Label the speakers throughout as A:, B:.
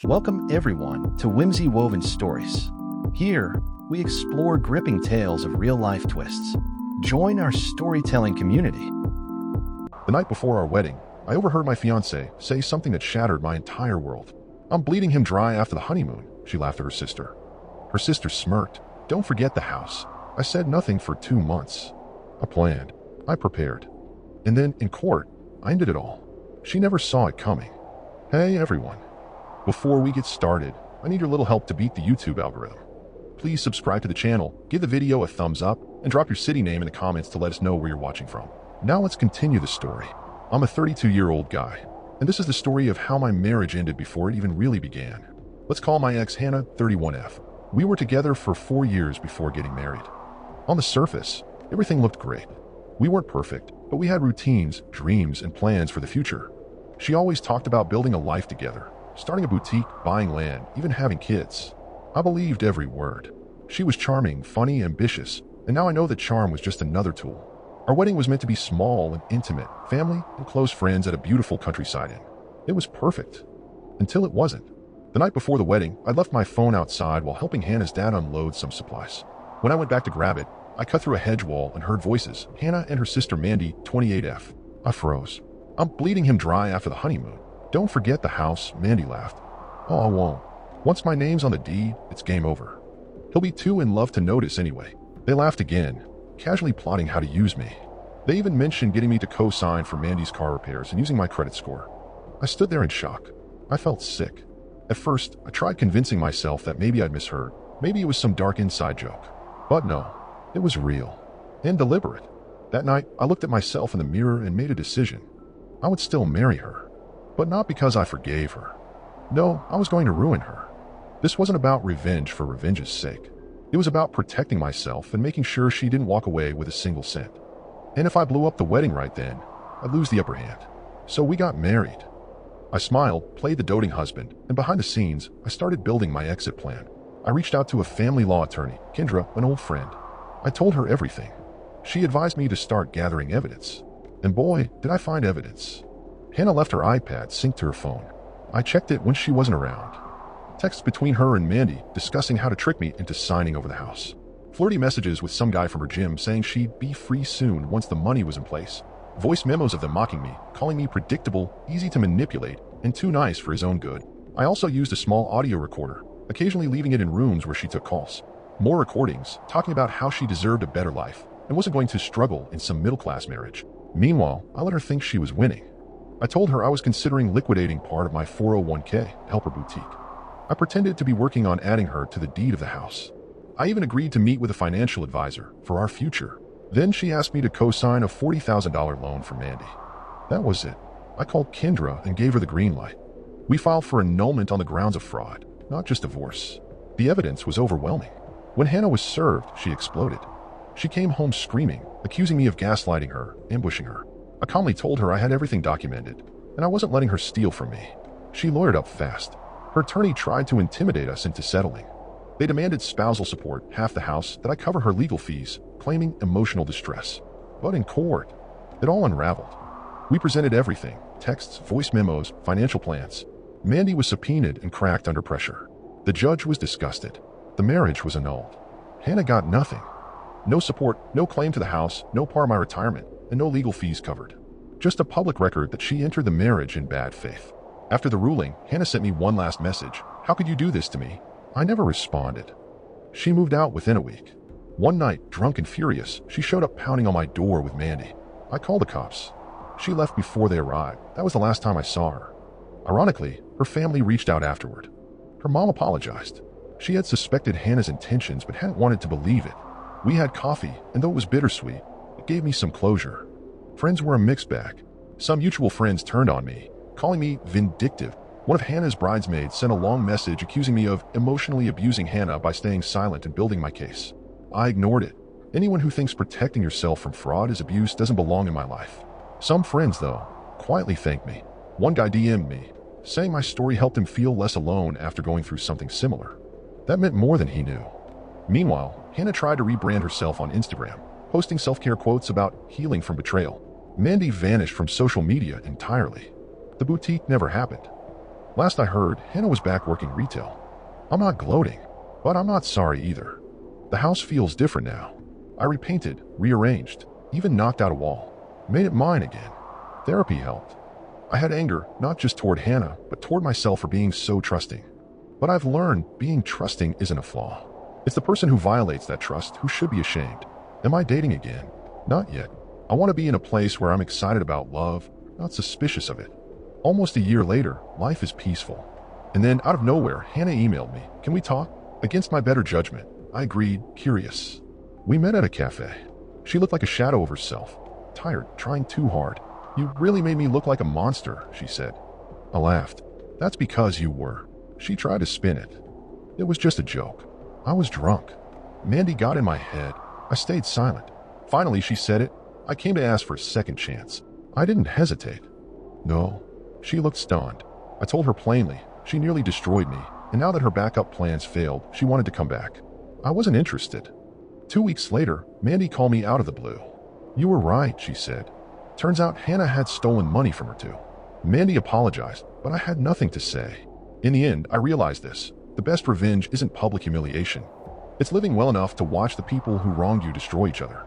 A: Welcome everyone to Whimsy Woven Stories. Here, we explore gripping tales of real-life twists. Join our storytelling community.
B: The night before our wedding, I overheard my fiancée say something that shattered my entire world. "I'm bleeding him dry after the honeymoon," she laughed at her sister. Her sister smirked. "Don't forget the house." I said nothing for 2 months. I planned. I prepared. And then, in court, I ended it all. She never saw it coming. Hey, everyone. Before we get started, I need your little help to beat the YouTube algorithm. Please subscribe to the channel, give the video a thumbs up, and drop your city name in the comments to let us know where you're watching from. Now let's continue the story. I'm a 32-year-old guy, and this is the story of how my marriage ended before it even really began. Let's call my ex Hannah 31F. We were together for 4 years before getting married. On the surface, everything looked great. We weren't perfect, but we had routines, dreams, and plans for the future. She always talked about building a life together, starting a boutique, buying land, even having kids. I believed every word. She was charming, funny, ambitious, and now I know that charm was just another tool. Our wedding was meant to be small and intimate, family and close friends at a beautiful countryside inn. It was perfect. Until it wasn't. The night before the wedding, I left my phone outside while helping Hannah's dad unload some supplies. When I went back to grab it, I cut through a hedge wall and heard voices, Hannah and her sister Mandy, 28F. I froze. "I'm bleeding him dry after the honeymoon. Don't forget the house," Mandy laughed. "Oh, I won't. Once my name's on the deed, it's game over. He'll be too in love to notice anyway." They laughed again, casually plotting how to use me. They even mentioned getting me to co-sign for Mandy's car repairs and using my credit score. I stood there in shock. I felt sick. At first, I tried convincing myself that maybe I'd misheard. Maybe it was some dark inside joke. But no, it was real and deliberate. That night, I looked at myself in the mirror and made a decision. I would still marry her, but not because I forgave her. No, I was going to ruin her. This wasn't about revenge for revenge's sake. It was about protecting myself and making sure she didn't walk away with a single cent. And if I blew up the wedding right then, I'd lose the upper hand. So we got married. I smiled, played the doting husband, and behind the scenes, I started building my exit plan. I reached out to a family law attorney, Kendra, an old friend. I told her everything. She advised me to start gathering evidence. And boy, did I find evidence. Hannah left her iPad synced to her phone. I checked it when she wasn't around. Texts between her and Mandy discussing how to trick me into signing over the house. Flirty messages with some guy from her gym saying she'd be free soon once the money was in place. Voice memos of them mocking me, calling me predictable, easy to manipulate, and too nice for his own good. I also used a small audio recorder, occasionally leaving it in rooms where she took calls. More recordings, talking about how she deserved a better life and wasn't going to struggle in some middle-class marriage. Meanwhile, I let her think she was winning. I told her I was considering liquidating part of my 401k to help her boutique. I pretended to be working on adding her to the deed of the house. I even agreed to meet with a financial advisor for our future. Then she asked me to co-sign a $40,000 loan for Mandy. That was it. I called Kendra and gave her the green light. We filed for annulment on the grounds of fraud, not just divorce. The evidence was overwhelming. When Hannah was served, she exploded. She came home screaming, accusing me of gaslighting her, ambushing her. I calmly told her I had everything documented, and I wasn't letting her steal from me. She lawyered up fast. Her attorney tried to intimidate us into settling. They demanded spousal support, half the house, that I cover her legal fees, claiming emotional distress. But in court, it all unraveled. We presented everything, texts, voice memos, financial plans. Mandy was subpoenaed and cracked under pressure. The judge was disgusted. The marriage was annulled. Hannah got nothing. No support, no claim to the house, no part of my retirement, and no legal fees covered. Just a public record that she entered the marriage in bad faith. After the ruling, Hannah sent me one last message. "How could you do this to me?" I never responded. She moved out within a week. One night, drunk and furious, she showed up pounding on my door with Mandy. I called the cops. She left before they arrived. That was the last time I saw her. Ironically, her family reached out afterward. Her mom apologized. She had suspected Hannah's intentions but hadn't wanted to believe it. We had coffee, and though it was bittersweet, it gave me some closure. Friends were a mixed bag. Some mutual friends turned on me, calling me vindictive. One of Hannah's bridesmaids sent a long message accusing me of emotionally abusing Hannah by staying silent and building my case. I ignored it. Anyone who thinks protecting yourself from fraud is abuse doesn't belong in my life. Some friends, though, quietly thanked me. One guy DM'd me, saying my story helped him feel less alone after going through something similar. That meant more than he knew. Meanwhile, Hannah tried to rebrand herself on Instagram, posting self-care quotes about healing from betrayal. Mandy vanished from social media entirely. The boutique never happened. Last I heard, Hannah was back working retail. I'm not gloating, but I'm not sorry either. The house feels different now. I repainted, rearranged, even knocked out a wall. Made it mine again. Therapy helped. I had anger, not just toward Hannah, but toward myself for being so trusting. But I've learned being trusting isn't a flaw. It's the person who violates that trust who should be ashamed. Am I dating again? Not yet. I want to be in a place where I'm excited about love, not suspicious of it. Almost a year later, life is peaceful. And then, out of nowhere, Hannah emailed me. Can we talk? Against my better judgment, I agreed, curious. We met at a cafe. She looked like a shadow of herself. Tired, trying too hard. You really made me look like a monster, she said. I laughed. That's because you were. She tried to spin it. It was just a joke. I was drunk. Mandy got in my head. I stayed silent. Finally, she said it. I came to ask for a second chance. I didn't hesitate. No. She looked stunned. I told her plainly. She nearly destroyed me, and now that her backup plans failed, she wanted to come back. I wasn't interested. 2 weeks later, Mandy called me out of the blue. You were right, she said. Turns out Hannah had stolen money from her too. Mandy apologized, but I had nothing to say. In the end, I realized this. The best revenge isn't public humiliation. It's living well enough to watch the people who wronged you destroy each other.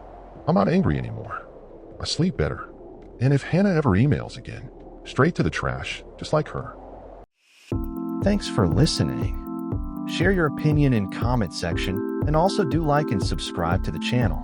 B: I'm not angry anymore. I sleep better. And if Hannah ever emails again, straight to the trash, just like her.
A: Thanks for listening. Share your opinion in comment section and also do like and subscribe to the channel.